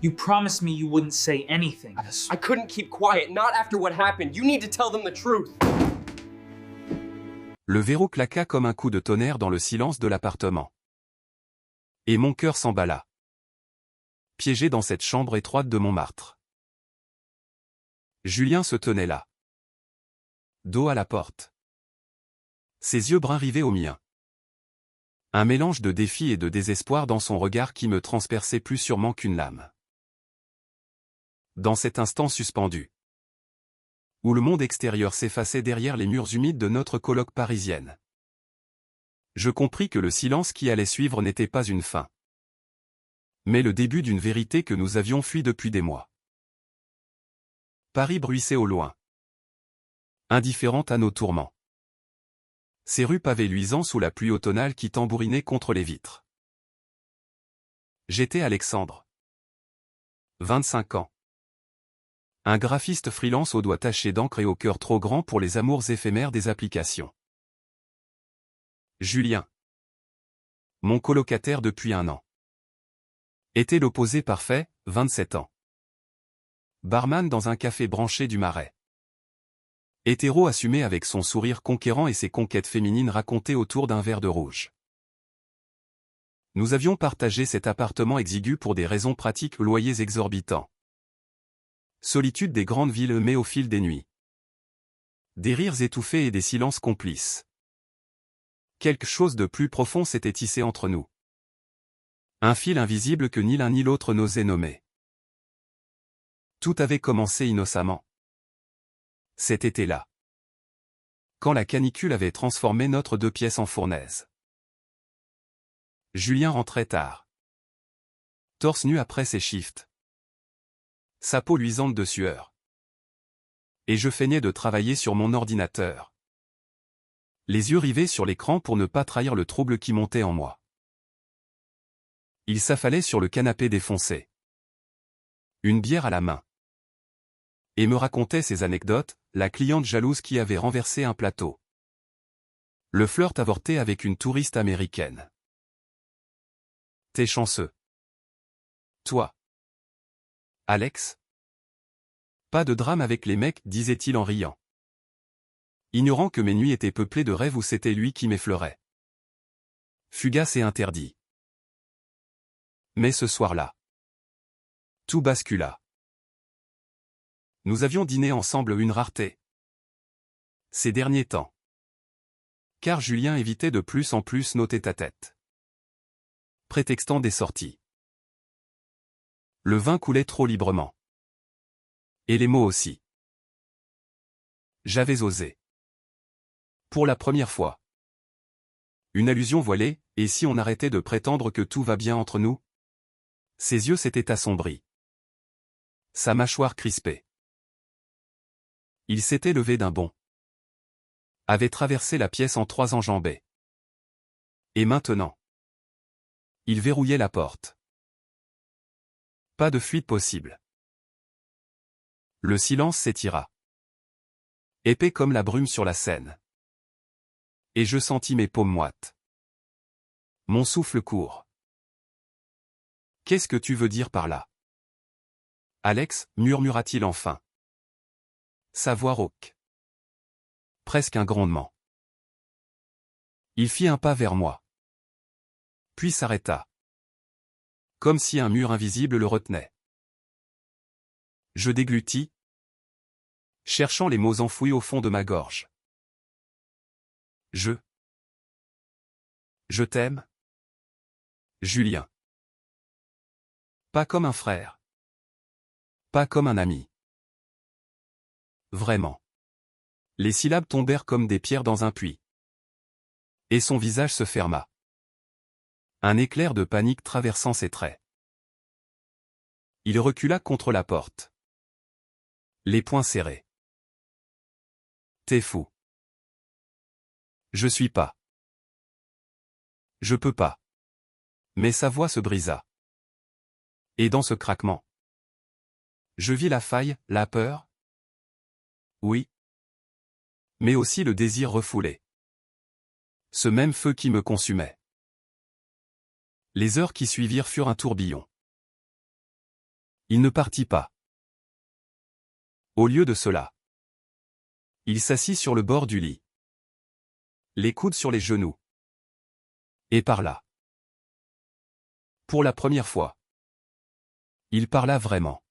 You promised me you wouldn't say anything. I couldn't keep quiet, not after what happened. You need to tell them the truth. Le verrou claqua comme un coup de tonnerre dans le silence de l'appartement. Et mon cœur s'emballa. Piégé dans cette chambre étroite de Montmartre. Julien se tenait là. Dos à la porte. Ses yeux bruns rivés aux miens. Un mélange de défi et de désespoir dans son regard qui me transperçait plus sûrement qu'une lame. Dans cet instant suspendu, où le monde extérieur s'effaçait derrière les murs humides de notre coloc parisienne, je compris que le silence qui allait suivre n'était pas une fin, mais le début d'une vérité que nous avions fui depuis des mois. Paris bruissait au loin, indifférente à nos tourments. Ses rues pavées luisant sous la pluie automnale qui tambourinait contre les vitres. J'étais Alexandre. 25 ans. Un graphiste freelance aux doigts tachés d'encre et au cœur trop grand pour les amours éphémères des applications. Julien. Mon colocataire depuis 1 an. Était l'opposé parfait, 27 ans. Barman dans un café branché du Marais. Hétéro assumé avec son sourire conquérant et ses conquêtes féminines racontées autour d'un verre de rouge. Nous avions partagé cet appartement exigu pour des raisons pratiques, loyers exorbitants. Solitude des grandes villes mais au fil des nuits. Des rires étouffés et des silences complices. Quelque chose de plus profond s'était tissé entre nous. Un fil invisible que ni l'un ni l'autre n'osait nommer. Tout avait commencé innocemment. Cet été-là. Quand la canicule avait transformé notre 2 pièces en fournaise. Julien rentrait tard. Torse nu après ses shifts. Sa peau luisante de sueur. Et je feignais de travailler sur mon ordinateur. Les yeux rivés sur l'écran pour ne pas trahir le trouble qui montait en moi. Il s'affalait sur le canapé défoncé. Une bière à la main. Et me racontait ses anecdotes, la cliente jalouse qui avait renversé un plateau. Le flirt avorté avec une touriste américaine. T'es chanceux. Toi. Alex? Pas de drame avec les mecs, disait-il en riant. Ignorant que mes nuits étaient peuplées de rêves où c'était lui qui m'effleurait. Fugace et interdit. Mais ce soir-là, tout bascula. Nous avions dîné ensemble, une rareté. Ces derniers temps. Car Julien évitait de plus en plus nos tête-à-tête. Prétextant des sorties. Le vin coulait trop librement. Et les mots aussi. J'avais osé. Pour la première fois. Une allusion voilée, et si on arrêtait de prétendre que tout va bien entre nous? Ses yeux s'étaient assombris. Sa mâchoire crispée. Il s'était levé d'un bond. Avait traversé la pièce en 3 enjambées. Et maintenant. Il verrouillait la porte. Pas de fuite possible. Le silence s'étira. Épais comme la brume sur la Seine. Et je sentis mes paumes moites. Mon souffle court. Qu'est-ce que tu veux dire par là? Alex, murmura-t-il enfin. Sa voix rauque. Presque un grondement. Il fit un pas vers moi. Puis s'arrêta. Comme si un mur invisible le retenait. Je déglutis, cherchant les mots enfouis au fond de ma gorge. Je t'aime, Julien. Pas comme un frère. Pas comme un ami. Vraiment. Les syllabes tombèrent comme des pierres dans un puits. Et son visage se ferma. Un éclair de panique traversant ses traits. Il recula contre la porte. Les poings serrés. T'es fou. Je suis pas. Je peux pas. Mais sa voix se brisa. Et dans ce craquement, je vis la faille, la peur. Oui. Mais aussi le désir refoulé. Ce même feu qui me consumait. Les heures qui suivirent furent un tourbillon. Il ne partit pas. Au lieu de cela, il s'assit sur le bord du lit, les coudes sur les genoux, et parla. Pour la première fois, il parla vraiment.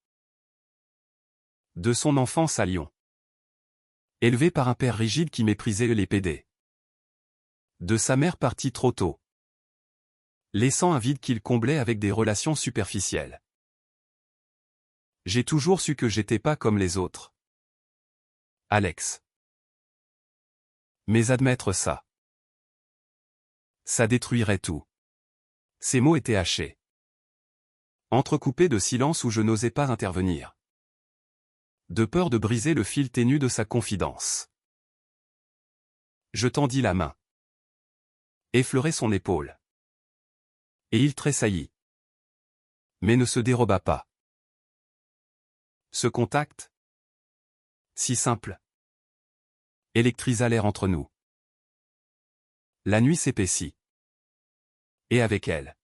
De son enfance à Lyon. Élevé par un père rigide qui méprisait les PD. De sa mère partie trop tôt, laissant un vide qu'il comblait avec des relations superficielles. J'ai toujours su que j'étais pas comme les autres. Alex. Mais admettre ça détruirait tout. Ces mots étaient hachés, entrecoupés de silence où je n'osais pas intervenir. De peur de briser le fil ténu de sa confidence. Je tendis la main, effleurai son épaule. Et il tressaillit. Mais ne se déroba pas. Ce contact, si simple, électrisa l'air entre nous. La nuit s'épaissit. Et avec elle,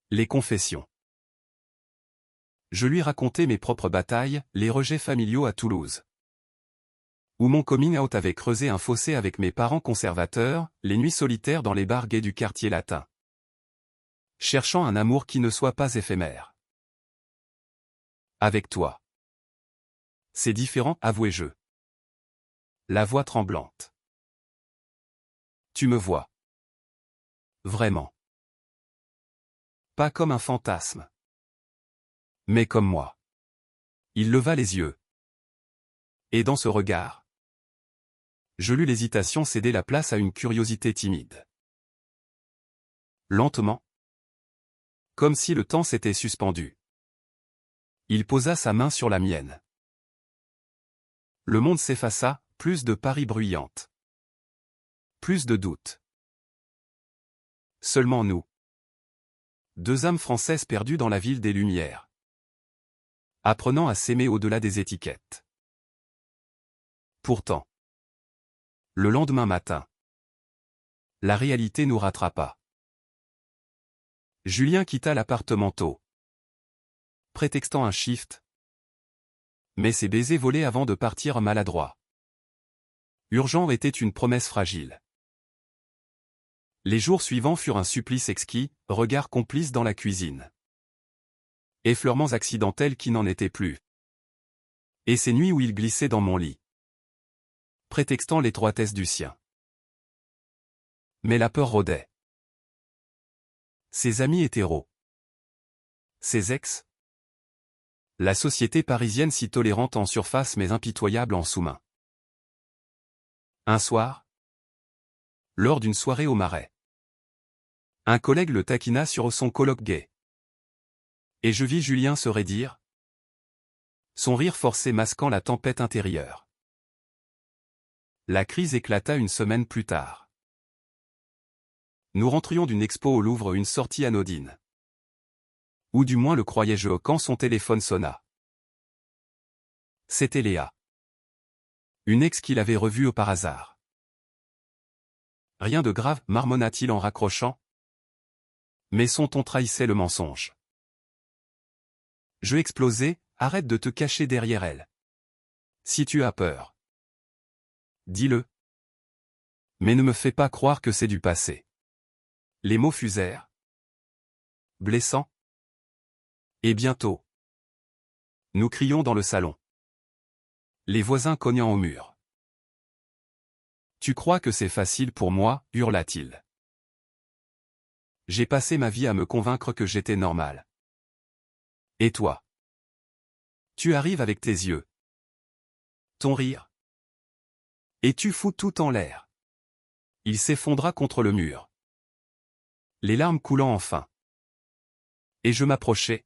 les confessions. Je lui racontai mes propres batailles, les rejets familiaux à Toulouse. Où mon coming out avait creusé un fossé avec mes parents conservateurs, les nuits solitaires dans les bars gays du quartier latin. Cherchant un amour qui ne soit pas éphémère. Avec toi. C'est différent, avouai-je. La voix tremblante. Tu me vois. Vraiment. Pas comme un fantasme. Mais comme moi. Il leva les yeux. Et dans ce regard, je lus l'hésitation céder la place à une curiosité timide. Lentement. Comme si le temps s'était suspendu. Il posa sa main sur la mienne. Le monde s'effaça, plus de Paris bruyante. Plus de doutes. Seulement nous. Deux âmes françaises perdues dans la ville des Lumières. Apprenant à s'aimer au-delà des étiquettes. Pourtant. Le lendemain matin. La réalité nous rattrapa. Julien quitta l'appartement tôt. Prétextant un shift. Mais ses baisers volaient avant de partir maladroits. Urgent était une promesse fragile. Les jours suivants furent un supplice exquis, regard complice dans la cuisine. Effleurements accidentels qui n'en étaient plus. Et ces nuits où il glissait dans mon lit. Prétextant l'étroitesse du sien. Mais la peur rôdait. Ses amis hétéros. Ses ex. La société parisienne si tolérante en surface mais impitoyable en sous-main. Un soir, lors d'une soirée au Marais, un collègue le taquina sur son colloque gay. Et je vis Julien se raidir, son rire forcé masquant la tempête intérieure. La crise éclata une semaine plus tard. Nous rentrions d'une expo au Louvre, une sortie anodine. Ou du moins le croyais-je quand son téléphone sonna. C'était Léa. Une ex qu'il avait revue par hasard. Rien de grave, marmonna-t-il en raccrochant. Mais son ton trahissait le mensonge. Je explosai, arrête de te cacher derrière elle. Si tu as peur. Dis-le. Mais ne me fais pas croire que c'est du passé. Les mots fusèrent. Blessants. Et bientôt. Nous crions dans le salon. Les voisins cognant au mur. Tu crois que c'est facile pour moi, hurla-t-il. J'ai passé ma vie à me convaincre que j'étais normal. Et toi? Tu arrives avec tes yeux. Ton rire. Et tu fous tout en l'air. Il s'effondra contre le mur. Les larmes coulant enfin. Et je m'approchai,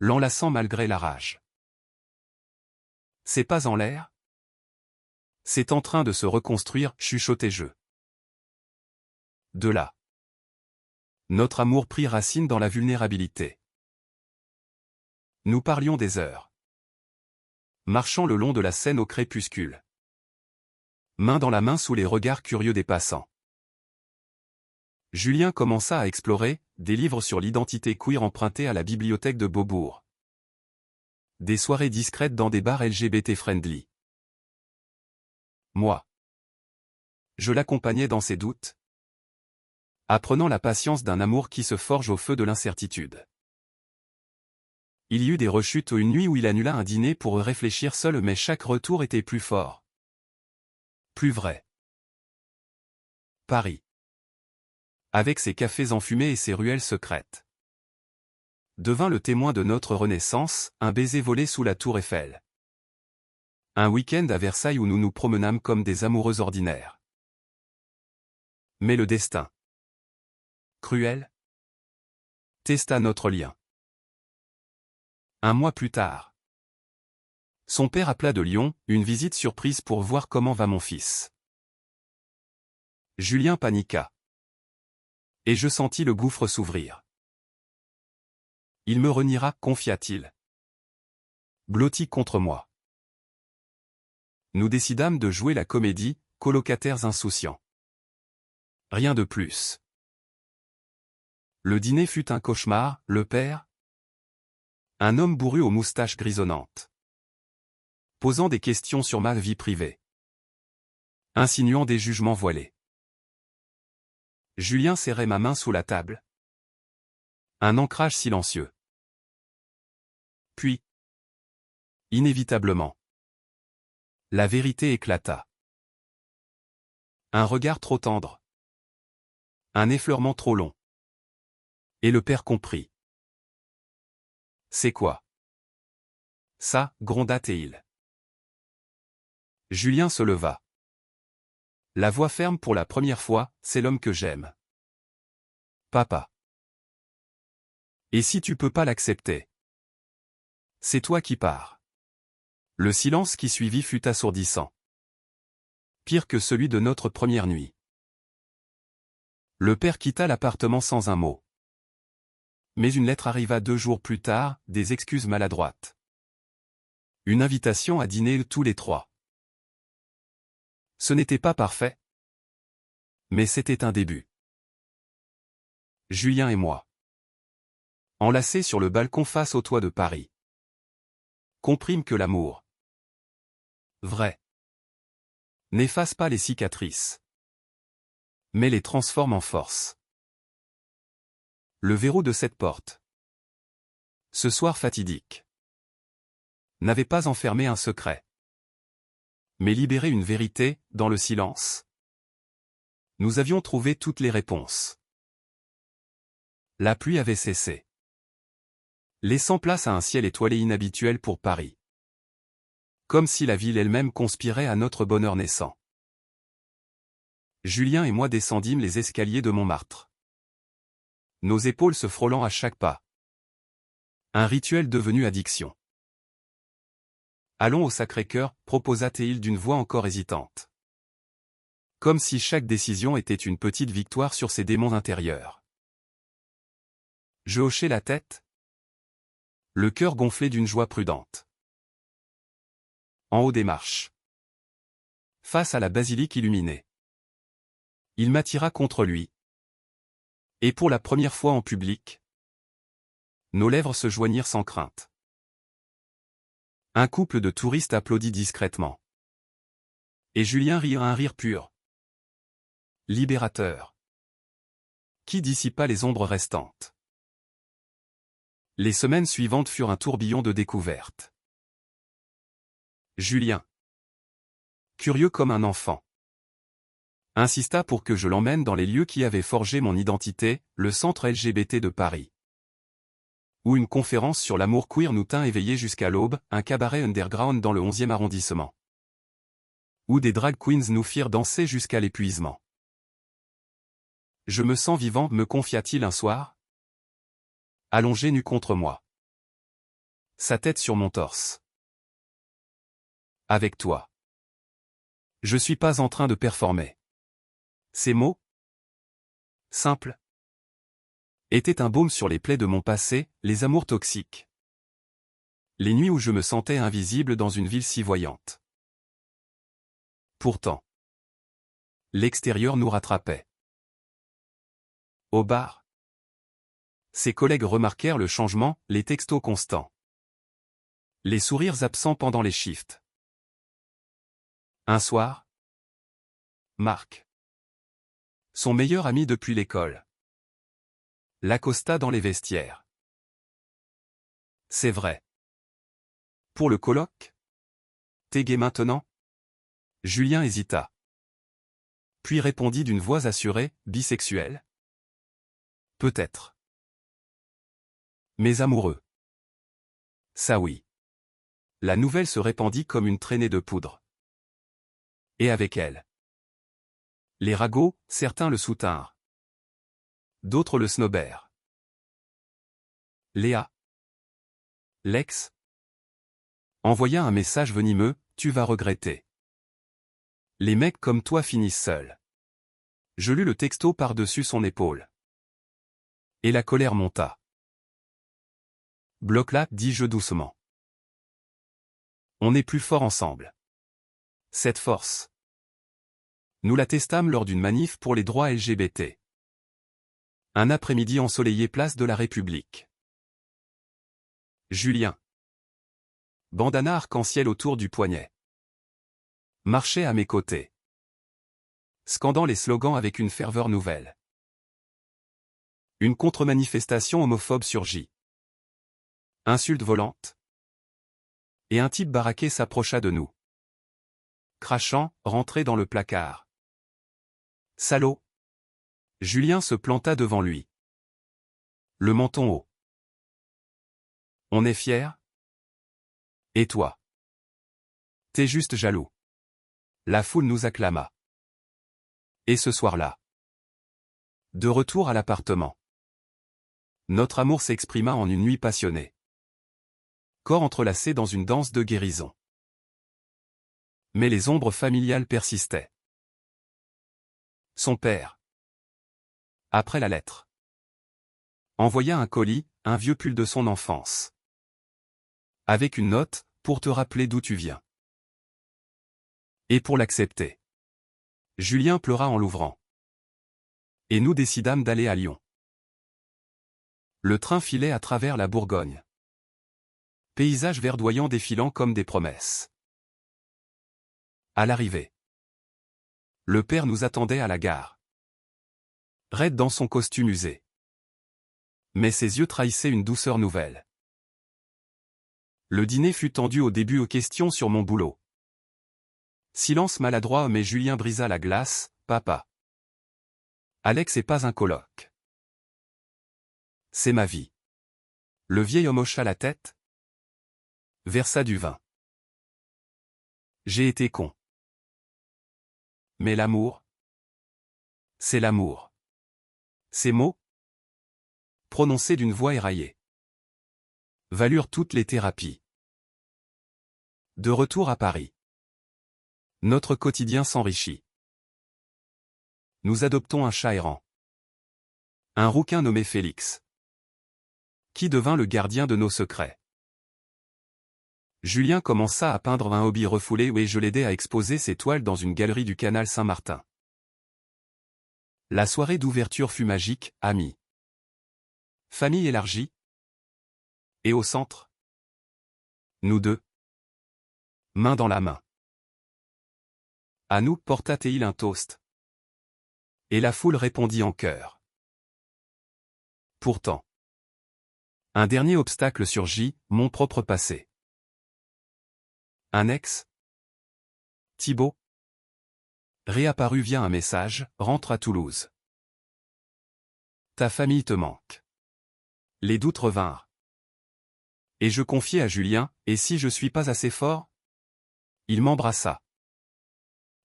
l'enlaçant malgré la rage. C'est pas en l'air? C'est en train de se reconstruire, chuchotai-je. De là. Notre amour prit racine dans la vulnérabilité. Nous parlions des heures. Marchant le long de la Seine au crépuscule. Main dans la main sous les regards curieux des passants. Julien commença à explorer des livres sur l'identité queer empruntés à la bibliothèque de Beaubourg. Des soirées discrètes dans des bars LGBT friendly. Moi. Je l'accompagnais dans ses doutes, apprenant la patience d'un amour qui se forge au feu de l'incertitude. Il y eut des rechutes une nuit où il annula un dîner pour réfléchir seul, mais chaque retour était plus fort. Plus vrai. Paris. Avec ses cafés enfumés et ses ruelles secrètes, devint le témoin de notre renaissance, un baiser volé sous la tour Eiffel. Un week-end à Versailles où nous nous promenâmes comme des amoureux ordinaires. Mais le destin, cruel, testa notre lien. Un mois plus tard, son père appela de Lyon, une visite surprise pour voir comment va mon fils. Julien paniqua. Et je sentis le gouffre s'ouvrir. Il me reniera, confia-t-il. Blotti contre moi. Nous décidâmes de jouer la comédie, colocataires insouciants. Rien de plus. Le dîner fut un cauchemar, le père, un homme bourru aux moustaches grisonnantes, posant des questions sur ma vie privée, insinuant des jugements voilés. Julien serrait ma main sous la table. Un ancrage silencieux. Puis, inévitablement, la vérité éclata. Un regard trop tendre. Un effleurement trop long. Et le père comprit. C'est quoi ça, gronda Théil. Julien se leva. La voix ferme pour la première fois, c'est l'homme que j'aime. Papa. Et si tu peux pas l'accepter? C'est toi qui pars. Le silence qui suivit fut assourdissant. Pire que celui de notre première nuit. Le père quitta l'appartement sans un mot. Mais une lettre arriva 2 jours plus tard, des excuses maladroites. Une invitation à dîner tous les 3. Ce n'était pas parfait. Mais c'était un début. Julien et moi. Enlacés sur le balcon face au toit de Paris. Comprîmes que l'amour. Vrai. N'efface pas les cicatrices. Mais les transforme en force. Le verrou de cette porte. Ce soir fatidique. N'avait pas enfermé un secret. Mais libéré une vérité, dans le silence. Nous avions trouvé toutes les réponses. La pluie avait cessé, laissant place à un ciel étoilé inhabituel pour Paris. Comme si la ville elle-même conspirait à notre bonheur naissant. Julien et moi descendîmes les escaliers de Montmartre. Nos épaules se frôlant à chaque pas. Un rituel devenu addiction. Allons au Sacré-Cœur, proposa Théil d'une voix encore hésitante. Comme si chaque décision était une petite victoire sur ses démons intérieurs. Je hochai la tête, le cœur gonflé d'une joie prudente. En haut des marches, face à la basilique illuminée, il m'attira contre lui. Et pour la première fois en public, nos lèvres se joignirent sans crainte. Un couple de touristes applaudit discrètement. Et Julien rit un rire pur. Libérateur. Qui dissipa les ombres restantes. Les semaines suivantes furent un tourbillon de découvertes. Julien, curieux comme un enfant, insista pour que je l'emmène dans les lieux qui avaient forgé mon identité, le centre LGBT de Paris. Où une conférence sur l'amour queer nous tint éveillés jusqu'à l'aube, un cabaret underground dans le 11e arrondissement. Où des drag queens nous firent danser jusqu'à l'épuisement. Je me sens vivant, me confia-t-il un soir, allongé nu contre moi. Sa tête sur mon torse. Avec toi. Je suis pas en train de performer. Ces mots, simples, étaient un baume sur les plaies de mon passé, les amours toxiques. Les nuits où je me sentais invisible dans une ville si voyante. Pourtant, l'extérieur nous rattrapait. Au bar. Ses collègues remarquèrent le changement, les textos constants. Les sourires absents pendant les shifts. Un soir, Marc, son meilleur ami depuis l'école, l'accosta dans les vestiaires. C'est vrai. Pour le colloque? T'es gay maintenant? Julien hésita. Puis répondit d'une voix assurée, bisexuel? Peut-être. Mais amoureux. Ça oui. La nouvelle se répandit comme une traînée de poudre. Et avec elle. Les ragots, certains le soutinrent. D'autres le snobèrent. Léa, l'ex, envoya un message venimeux, tu vas regretter. Les mecs comme toi finissent seuls. Je lus le texto par-dessus son épaule. Et la colère monta. Bloque-la, dis-je doucement. On est plus fort ensemble. Cette force. Nous la testâmes lors d'une manif pour les droits LGBT. Un après-midi ensoleillé place de la République. Julien. Bandana arc-en-ciel autour du poignet. Marchait à mes côtés. Scandant les slogans avec une ferveur nouvelle. Une contre-manifestation homophobe surgit. Insulte volante. Et un type baraqué s'approcha de nous. Crachant, rentré dans le placard. Salaud. Julien se planta devant lui. Le menton haut. On est fiers? Et toi? T'es juste jaloux. La foule nous acclama. Et ce soir-là. De retour à l'appartement. Notre amour s'exprima en une nuit passionnée. Corps entrelacés dans une danse de guérison. Mais les ombres familiales persistaient. Son père. Après la lettre. Envoya un colis, un vieux pull de son enfance. Avec une note, pour te rappeler d'où tu viens. Et pour l'accepter. Julien pleura en l'ouvrant. Et nous décidâmes d'aller à Lyon. Le train filait à travers la Bourgogne. Paysages verdoyants défilant comme des promesses. À l'arrivée. Le père nous attendait à la gare. Raide dans son costume usé. Mais ses yeux trahissaient une douceur nouvelle. Le dîner fut tendu au début aux questions sur mon boulot. Silence maladroit mais Julien brisa la glace, papa. Alex est pas un coloc. C'est ma vie. Le vieil homme hocha la tête. Versa du vin. J'ai été con. Mais l'amour? C'est l'amour. Ces mots, prononcés d'une voix éraillée, valurent toutes les thérapies. De retour à Paris. Notre quotidien s'enrichit. Nous adoptons un chat errant. Un rouquin nommé Félix. Qui devint le gardien de nos secrets. Julien commença à peindre un hobby refoulé et je l'aidai à exposer ses toiles dans une galerie du canal Saint-Martin. La soirée d'ouverture fut magique, amis. Famille élargie. Et au centre, nous deux. Main dans la main. À nous porta-t-il un toast. Et la foule répondit en chœur. Pourtant. Un dernier obstacle surgit, mon propre passé. Un ex? Thibaut? Réapparu via un message, rentre à Toulouse. Ta famille te manque. Les doutes revinrent. Et je confiai à Julien, et si je suis pas assez fort? Il m'embrassa.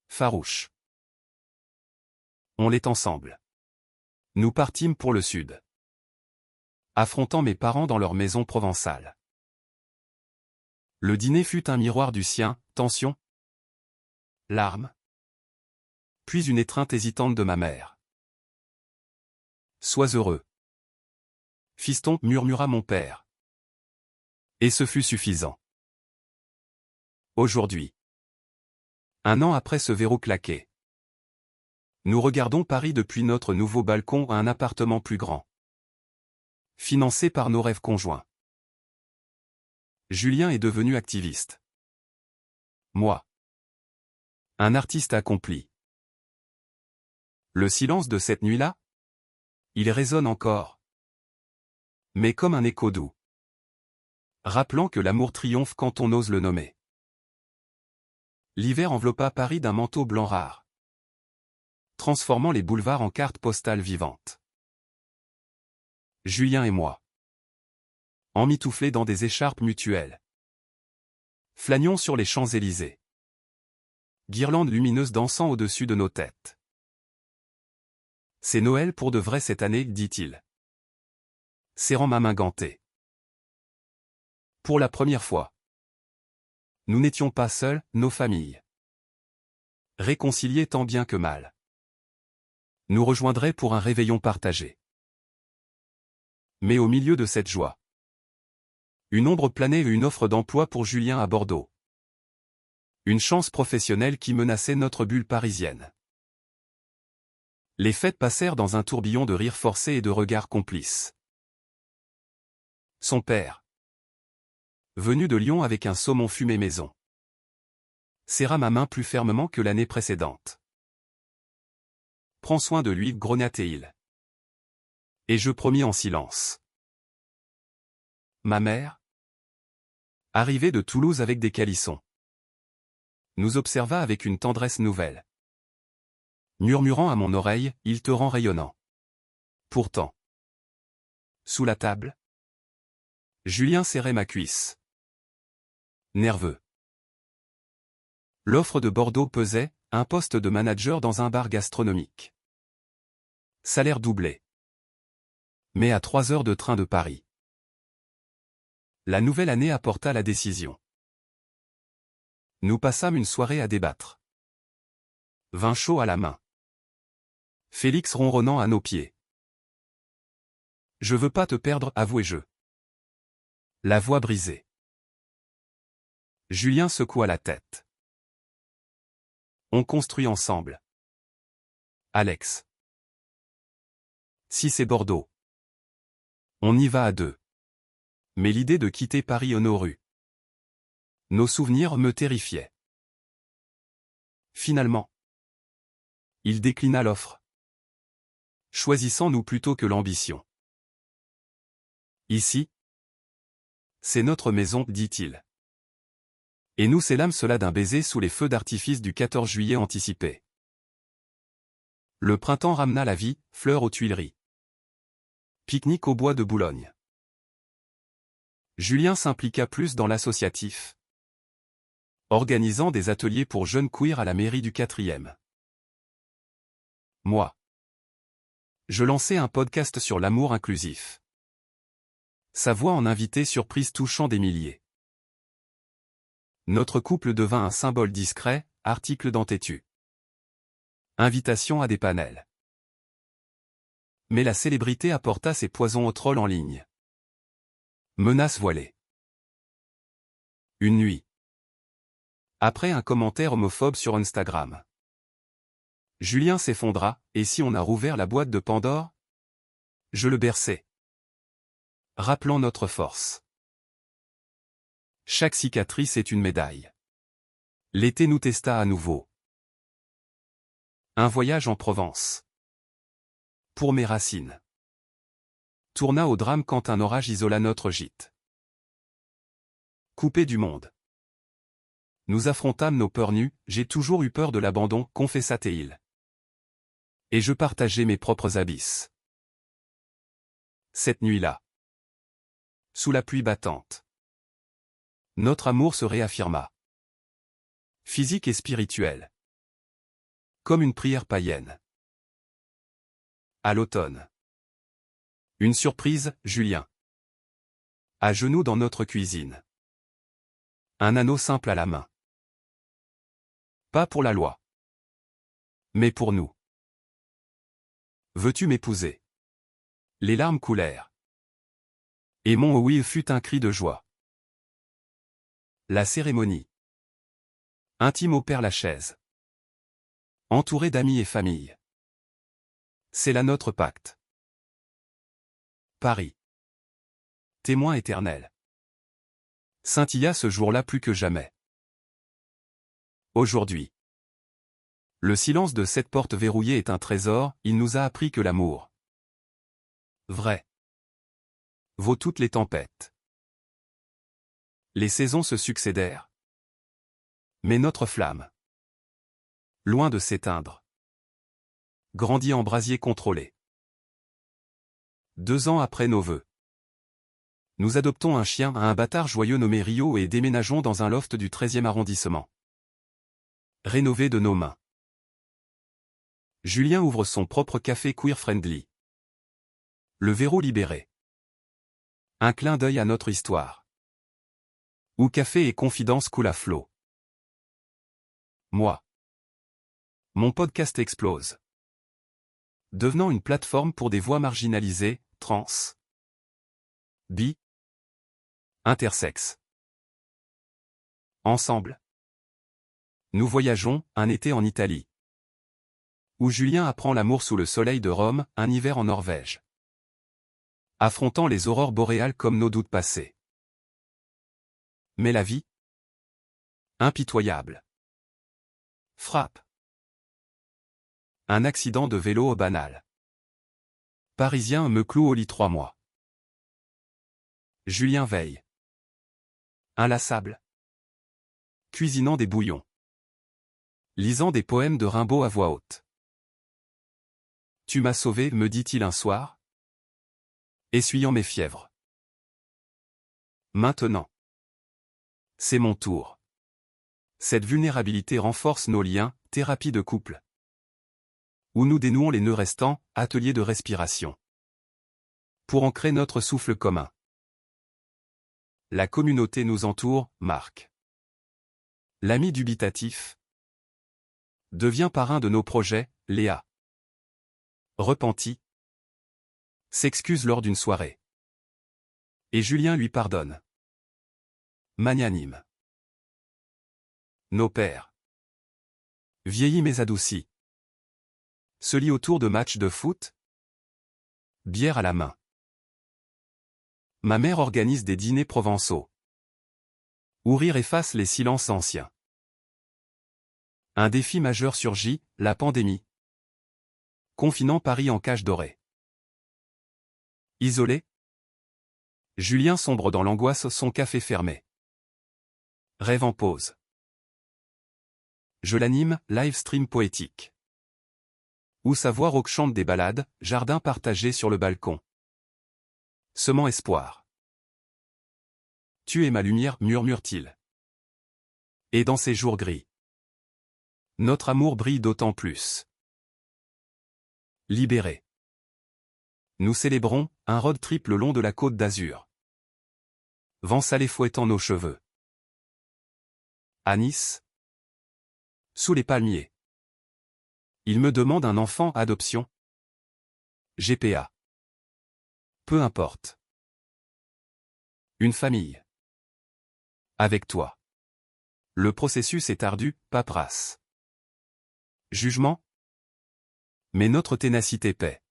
Farouche. On l'est ensemble. Nous partîmes pour le sud. Affrontant mes parents dans leur maison provençale. Le dîner fut un miroir du sien, tension. Larmes. Puis une étreinte hésitante de ma mère. Sois heureux. Fiston, murmura mon père. Et ce fut suffisant. Aujourd'hui. Un an après ce verrou claqué. Nous regardons Paris depuis notre nouveau balcon à un appartement plus grand. Financé par nos rêves conjoints. Julien est devenu activiste. Moi. Un artiste accompli. Le silence de cette nuit-là? Il résonne encore. Mais comme un écho doux. Rappelant que l'amour triomphe quand on ose le nommer. L'hiver enveloppa Paris d'un manteau blanc rare. Transformant les boulevards en cartes postales vivantes. Julien et moi. Emmitouflés dans des écharpes mutuelles. Flânions sur les Champs-Élysées. Guirlandes lumineuses dansant au-dessus de nos têtes. C'est Noël pour de vrai cette année, dit-il. Serrant ma main gantée. Pour la première fois. Nous n'étions pas seuls, nos familles. Réconciliés tant bien que mal. Nous rejoindraient pour un réveillon partagé. Mais au milieu de cette joie. Une ombre planait et une offre d'emploi pour Julien à Bordeaux. Une chance professionnelle qui menaçait notre bulle parisienne. Les fêtes passèrent dans un tourbillon de rires forcés et de regards complices. Son père, venu de Lyon avec un saumon fumé maison, serra ma main plus fermement que l'année précédente. Prends soin de lui, grogna-t-il. Et je promis en silence. Ma mère, arrivée de Toulouse avec des calissons, nous observa avec une tendresse nouvelle. Murmurant à mon oreille, il te rend rayonnant. Pourtant. Sous la table, Julien serrait ma cuisse. Nerveux. L'offre de Bordeaux pesait, un poste de manager dans un bar gastronomique. Salaire doublé. Mais à 3 heures de train de Paris. La nouvelle année apporta la décision. Nous passâmes une soirée à débattre. Vin chaud à la main. Félix ronronnant à nos pieds. Je veux pas te perdre, avouai-je. La voix brisée. Julien secoua la tête. On construit ensemble. Alex. Si c'est Bordeaux. On y va à deux. Mais l'idée de quitter Paris honoru. Nos souvenirs me terrifiaient. Finalement. Il déclina l'offre. Choisissant-nous plutôt que l'ambition. Ici. C'est notre maison, dit-il. Et nous scellâmes cela d'un baiser sous les feux d'artifice du 14 juillet anticipé. Le printemps ramena la vie, fleurs aux Tuileries. Pique-nique au bois de Boulogne. Julien s'impliqua plus dans l'associatif. Organisant des ateliers pour jeunes queers à la mairie du 4e. Moi. Je lançais un podcast sur l'amour inclusif. Sa voix en invité surprise touchant des milliers. Notre couple devint un symbole discret, article dans Tétu. Invitation à des panels. Mais la célébrité apporta ses poisons aux trolls en ligne. Menace voilée. Une nuit. Après un commentaire homophobe sur Instagram. Julien s'effondra, et si on a rouvert la boîte de Pandore? Je le berçai. Rappelant notre force. Chaque cicatrice est une médaille. L'été nous testa à nouveau. Un voyage en Provence. Pour mes racines. Tourna au drame quand un orage isola notre gîte. Coupé du monde. Nous affrontâmes nos peurs nues, j'ai toujours eu peur de l'abandon, confessa-t-il. Et je partageais mes propres abysses. Cette nuit-là. Sous la pluie battante. Notre amour se réaffirma. Physique et spirituel. Comme une prière païenne. À l'automne. Une surprise, Julien. À genoux dans notre cuisine. Un anneau simple à la main. Pas pour la loi. Mais pour nous. Veux-tu m'épouser? Les larmes coulèrent. Et mon oui fut un cri de joie. La cérémonie. Intime au Père-Lachaise. Entouré d'amis et famille. C'est là notre pacte. Paris. Témoin éternel. Scintilla ce jour-là plus que jamais. Aujourd'hui. Le silence de cette porte verrouillée est un trésor, il nous a appris que l'amour vrai vaut toutes les tempêtes. Les saisons se succédèrent. Mais notre flamme, loin de s'éteindre, grandit en brasier contrôlé. 2 ans après nos vœux, nous adoptons un chien à un bâtard joyeux nommé Rio et déménageons dans un loft du 13e arrondissement. Rénové de nos mains. Julien ouvre son propre café queer-friendly. Le verrou libéré. Un clin d'œil à notre histoire. Où café et confidence coulent à flot. Moi. Mon podcast explose. Devenant une plateforme pour des voix marginalisées, trans, bi, intersexes. Ensemble. Nous voyageons, un été en Italie. Où Julien apprend l'amour sous le soleil de Rome, un hiver en Norvège. Affrontant les aurores boréales comme nos doutes passés. Mais la vie, impitoyable, frappe. Un accident de vélo banal. Parisien me cloue au lit 3 mois. Julien veille. Inlassable. Cuisinant des bouillons. Lisant des poèmes de Rimbaud à voix haute. Tu m'as sauvé, me dit-il un soir, essuyant mes fièvres. Maintenant. C'est mon tour. Cette vulnérabilité renforce nos liens, thérapie de couple. Où nous dénouons les nœuds restants, atelier de respiration. Pour ancrer notre souffle commun. La communauté nous entoure, Marc. L'ami dubitatif devient parrain de nos projets, Léa. Repenti. S'excuse lors d'une soirée. Et Julien lui pardonne. Magnanime. Nos pères. Vieillis mais adoucis. Se lit autour de matchs de foot. Bière à la main. Ma mère organise des dîners provençaux. Où rire efface les silences anciens. Un défi majeur surgit, la pandémie. Confinant Paris en cage dorée. Isolé. Julien sombre dans l'angoisse, son café fermé. Rêve en pause. Je l'anime, live stream poétique. Où sa voix rauque chante des ballades, jardin partagé sur le balcon. Semant espoir. Tu es ma lumière, murmure-t-il. Et dans ces jours gris, notre amour brille d'autant plus. Libéré. Nous célébrons un road trip le long de la côte d'Azur. Vent salé fouettant nos cheveux. À Nice. Sous les palmiers. Il me demande un enfant adoption. GPA. Peu importe. Une famille. Avec toi. Le processus est ardu, paperasse. Jugement. Mais notre ténacité paie.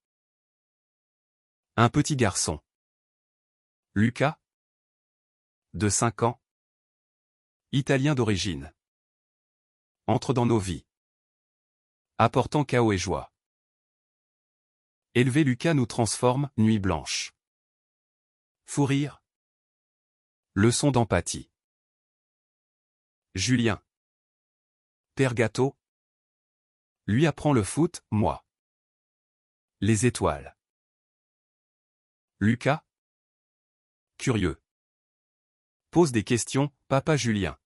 Un petit garçon. Lucas. De 5 ans. Italien d'origine. Entre dans nos vies. Apportant chaos et joie. Élever Lucas nous transforme, nuit blanche. Fou rire. Leçon d'empathie. Julien. Père gâteau. Lui apprend le foot, moi. Les étoiles. Lucas. Curieux. Pose des questions, papa Julien.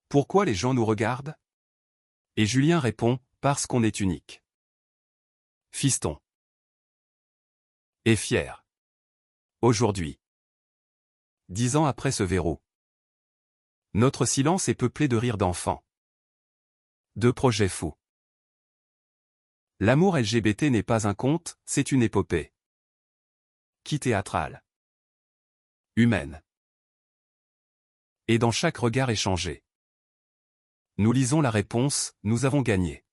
Pourquoi les gens nous regardent? Et Julien répond, parce qu'on est unique. Fiston. Et fier. Aujourd'hui. 10 ans après ce verrou. Notre silence est peuplé de rires d'enfants. De projets fous. L'amour LGBT n'est pas un conte, c'est une épopée. Qui théâtrale. Humaine. Et dans chaque regard échangé. Nous lisons la réponse, nous avons gagné.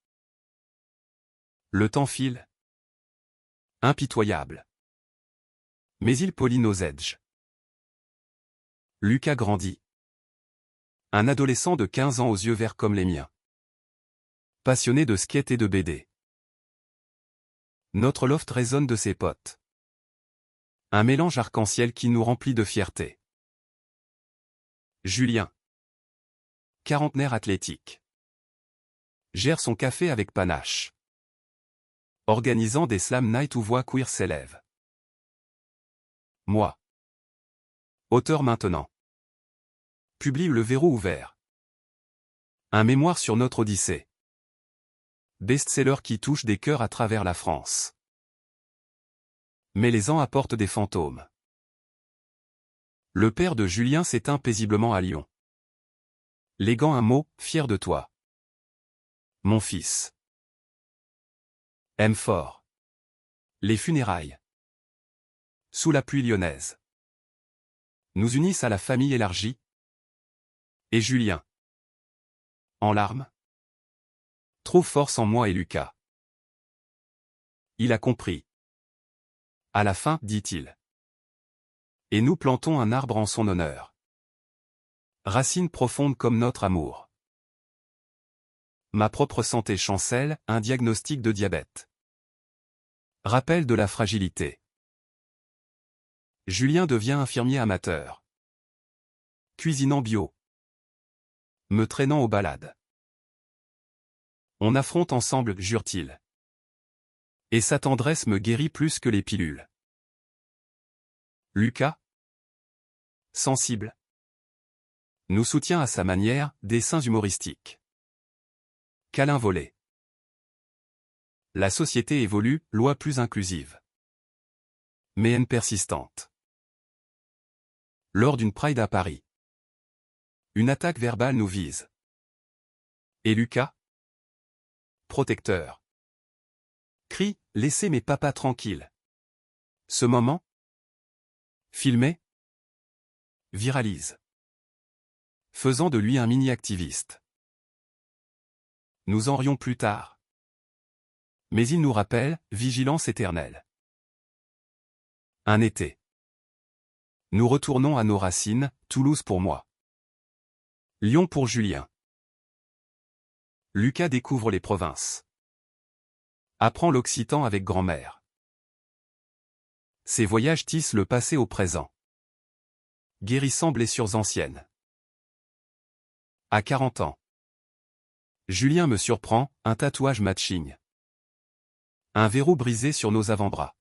Le temps file. Impitoyable. Mais il polit nos edges. Lucas grandit. Un adolescent de 15 ans aux yeux verts comme les miens. Passionné de skate et de BD. Notre loft résonne de ses potes. Un mélange arc-en-ciel qui nous remplit de fierté. Julien. Quarantenaire athlétique. Gère son café avec panache. Organisant des slam night où voix queer s'élève. Moi. Auteur maintenant. Publie Le Verrou ouvert. Un mémoire sur notre Odyssée. Best-seller qui touche des cœurs à travers la France. Mais les ans apportent des fantômes. Le père de Julien s'éteint paisiblement à Lyon. Léguant un mot, fier de toi. Mon fils. Aime fort. Les funérailles. Sous la pluie lyonnaise. Nous unissent à la famille élargie. Et Julien. En larmes. Trouve force en moi et Lucas. Il a compris. À la fin, dit-il. Et nous plantons un arbre en son honneur. Racine profonde comme notre amour. Ma propre santé chancelle, un diagnostic de diabète. Rappel de la fragilité. Julien devient infirmier amateur. Cuisinant bio. Me traînant aux balades. On affronte ensemble, jure-t-il. Et sa tendresse me guérit plus que les pilules. Lucas. Sensible. Nous soutient à sa manière, dessins humoristiques. Câlin volé. La société évolue, loi plus inclusive. Mais haine persistante. Lors d'une Pride à Paris. Une attaque verbale nous vise. Et Lucas? Protecteur. Crie, laissez mes papas tranquilles. Ce moment? Filmé? Viralise. Faisant de lui un mini-activiste. Nous en rions plus tard. Mais il nous rappelle, vigilance éternelle. Un été. Nous retournons à nos racines, Toulouse pour moi. Lyon pour Julien. Lucas découvre les provinces. Apprend l'occitan avec grand-mère. Ses voyages tissent le passé au présent. Guérissant blessures anciennes. À 40 ans. Julien me surprend, un tatouage matching. Un verrou brisé sur nos avant-bras.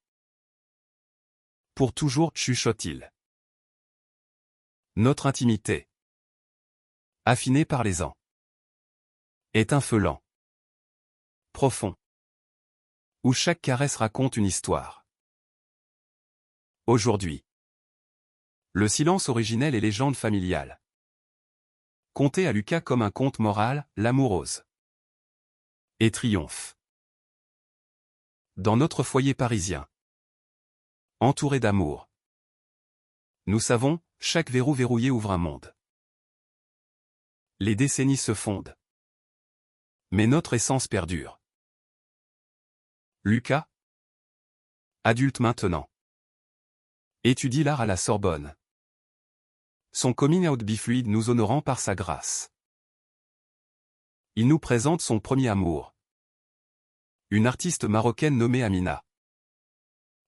Pour toujours, chuchote-t-il. Notre intimité. Affinée par les ans. Est un feu lent. Profond. Où chaque caresse raconte une histoire. Aujourd'hui. Le silence originel et légende familiale. Conté à Lucas comme un conte moral, l'amour ose. Et triomphe. Dans notre foyer parisien. Entouré d'amour. Nous savons, chaque verrou verrouillé ouvre un monde. Les décennies se fondent. Mais notre essence perdure. Lucas. Adulte maintenant. Étudie l'art à la Sorbonne. Son coming out bifluide nous honorant par sa grâce. Il nous présente son premier amour. Une artiste marocaine nommée Amina.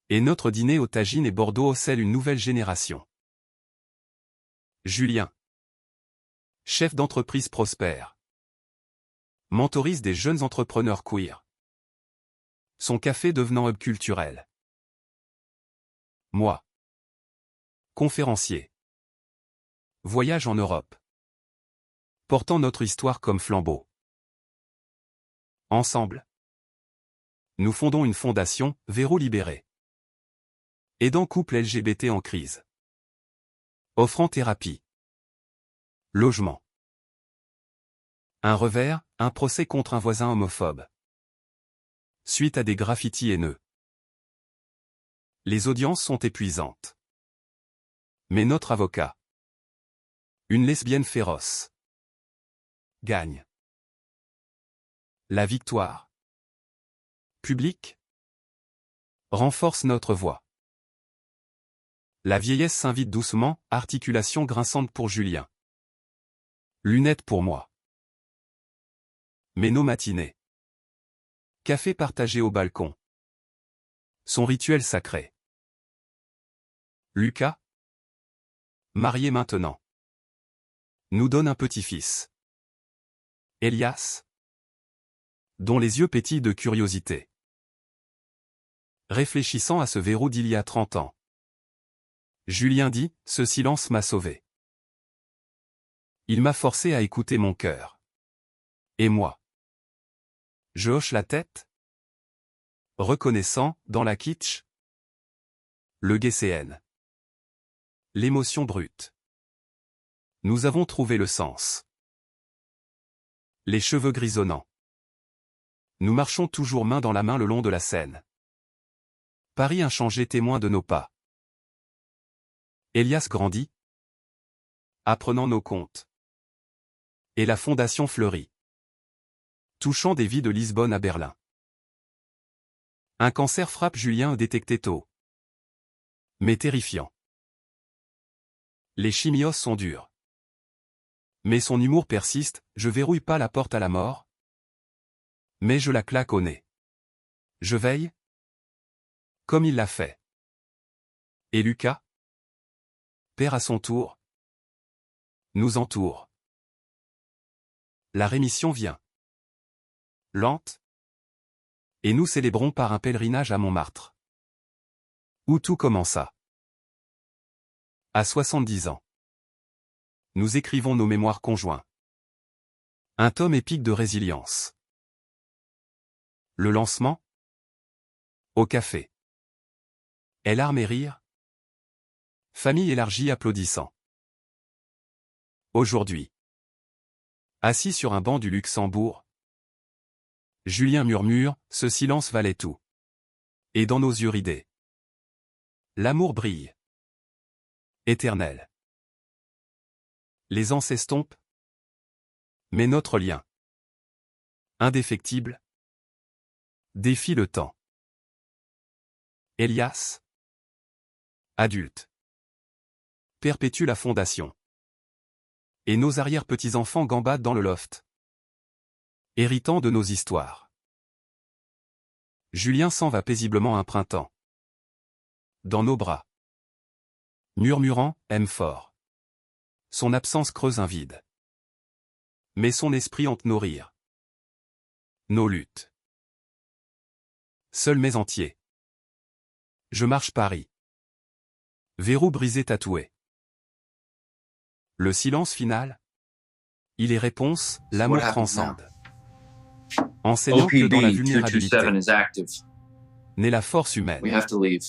Et notre dîner au tagine et Bordeaux scelle une nouvelle génération. Julien. Chef d'entreprise prospère. Mentorise des jeunes entrepreneurs queer. Son café devenant hub culturel. Moi. Conférencier. Voyage en Europe. Portant notre histoire comme flambeau. Ensemble. Nous fondons une fondation, Verrou Libéré. Aidant couple LGBT en crise. Offrant thérapie. Logement. Un revers, un procès contre un voisin homophobe. Suite à des graffitis haineux. Les audiences sont épuisantes. Mais notre avocat. Une lesbienne féroce. Gagne. La victoire. Publique. renforce notre voix. La vieillesse s'invite doucement, articulation grinçante pour Julien. Lunettes pour moi. Mais nos matinées. Café partagé au balcon. Son rituel sacré. Lucas, marié maintenant, nous donne un petit-fils. Elias, dont les yeux pétillent de curiosité. Réfléchissant à ce verrou d'il y a 30 ans. Julien dit, ce silence m'a sauvé. Il m'a forcé à écouter mon cœur. Et moi? Je hoche la tête, reconnaissant, dans la kitsch, le GCN. L'émotion brute. Nous avons trouvé le sens. Les cheveux grisonnants. Nous marchons toujours main dans la main le long de la Seine. Paris inchangé témoin de nos pas. Elias grandit, apprenant nos contes. Et la fondation fleurit. Touchant des vies de Lisbonne à Berlin. Un cancer frappe Julien détecté tôt. Mais terrifiant. Les chimios sont durs. Mais son humour persiste, je verrouille pas la porte à la mort. Mais je la claque au nez. Je veille. Comme il l'a fait. Et Lucas, père à son tour, nous entoure. La rémission vient. Lente. Et nous célébrons par un pèlerinage à Montmartre. Où tout commença. À 70 ans. Nous écrivons nos mémoires conjoints. Un tome épique de résilience. Le lancement? Au café. Et larmes et rires? Famille élargie applaudissant. Aujourd'hui. Assis sur un banc du Luxembourg. Julien murmure, ce silence valait tout. Et dans nos yeux ridés. L'amour brille. Éternel. Les ans s'estompent. Mais notre lien. Indéfectible. Défie le temps. Elias. Adulte. Perpétue la fondation. Et nos arrière-petits-enfants gambadent dans le loft. Héritant de nos histoires. Julien s'en va paisiblement un printemps. Dans nos bras. Murmurant, aime fort. Son absence creuse un vide. Mais son esprit hante nos rires. Nos luttes. Seul mais entier. Je marche Paris. Verrou brisé tatoué. Le silence final. Il est réponse, l'amour transcende. Enseignant que dans la vulnérabilité OPB-227 is active. naît la force humaine. We have to leave.